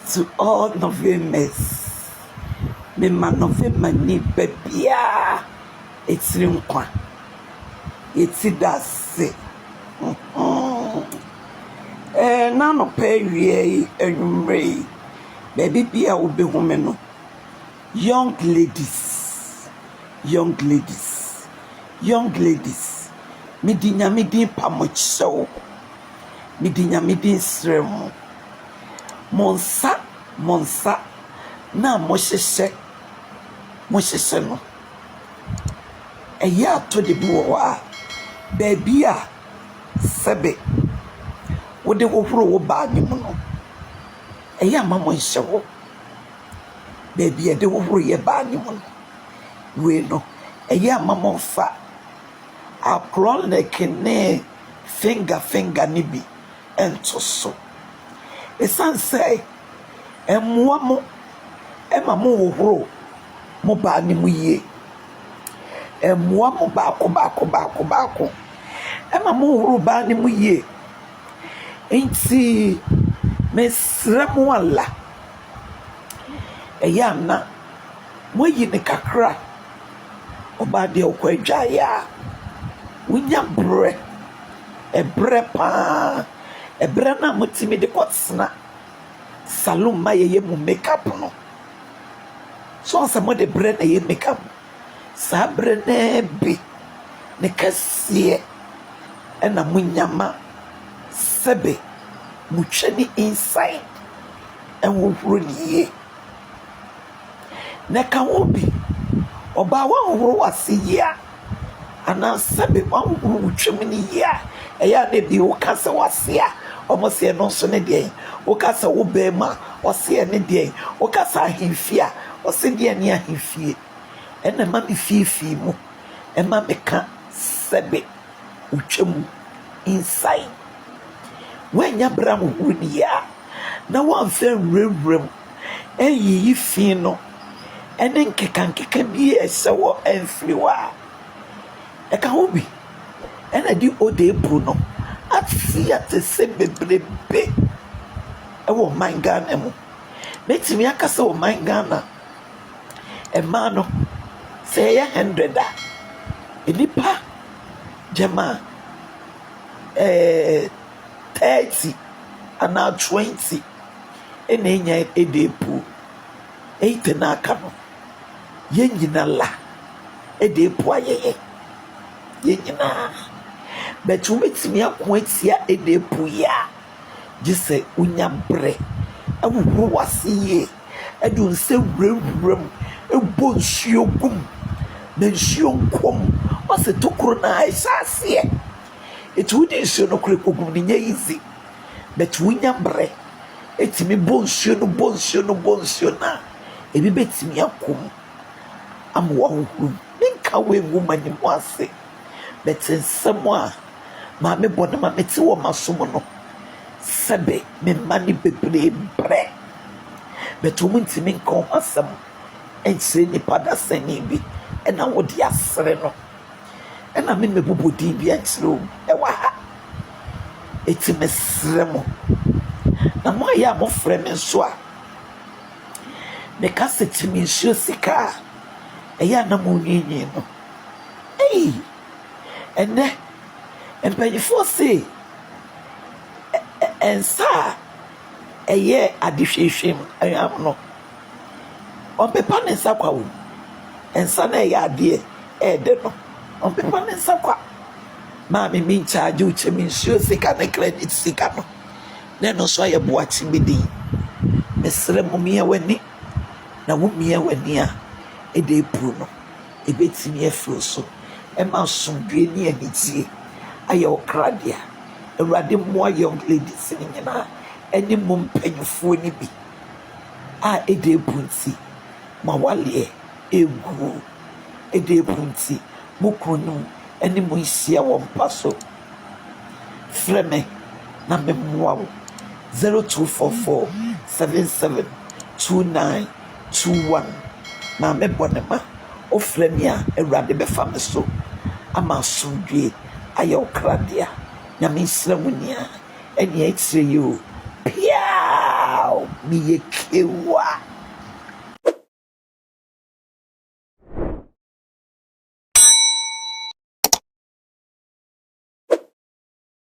to all Novemers. Me ma November ni bebia etiri nkwa eti dase na no pe wie enwumre baby bia obehu me no young ladies midinya midin pamochso midinya midin srem monsa na moshese no eya to de bo wa baby a sebe wo de wo horo wo ba ni mu no eya mama nhye wo baby e de wo horo ye ba ni mu no we no eya mama fa akro ne finger ni bi ento so esan say emwa mo ema mo wo horo mo ba ni mu ye emwa mo ba ko ema mo horo ba ni mu ye enti mesra mo ala eya na mo yi ne kakra oba de okwadwa ya wunya ebre na mutimi de kotsna salon ma ye mu makeup no so sa mo de bre na ye makeup sa bre na bi ne kasie ena munyama sebe mucheni inside and wo huruniye na ka obi oba wa huru wasiya ana sebe wa huru twemini ya eya de bi wo kasa wasiya omo se no so ne de wo kasa wo be ma o se ne de wo kasa ahimfia o se de ne ahimfie ena ma bi fifi mu e ma meka sebe utwemu inside when ya bram huruniya na wan fe rewrem eyi fi no ene nkeka bi esewo enfliwa e ka hobi ena di ode pu no afia te se bebrebe e wo mangana mu metimi akasa wo mangana e ma no se ya 100 enipa jama 30 ana 20 ena enya ede pu 8 na aka no yenyina la ede pu ayeye yenyina betu metimi akwatia ede pu ya gise unya bre awuwo wasiye edun se wrewrem ebo nsuogum na nsuonkom wase tokoro na aisase etu de nsuo no krekogum ni nya easy betu unya bre etimi bonsuo na ebi betimi akom amwa huru ninka we woman ni mwase betensemo a ma me bona ma meti wo masomo no sebe me mani bebre bre betu muntimi nko asem ense ni pada sani bi ena wodi asere no ena me mebobodi bi antro e wa ha eti mesremo na mo ya mo freme so a me kaseti mi nsuo sika eya na mo nyenye no ene empanyifo se ensa eye adihwehwem ayam no on pepa ne nsa kwa wo ensa na eye ade de no on pepa ne nsa kwa ma me min charge uche mi nsuo sika na credit sika no na no so aye boati bidi mesre mo mia wani na wo mia wani a ede pu no ebetimi afro so e ma sondwe ni anitie aye okradia awrade mo young ladies ni nyina eni mo mpanyufo ni bi a ede pu nti ma wale egu ede pu nti mo kunu eni mo isia wo mpaso freme na memwa 0244 772921 na me bonema o fremia awrade be fam so ama sondwe aye okradia nyame sramunia eni etire yo piao me ye kewa.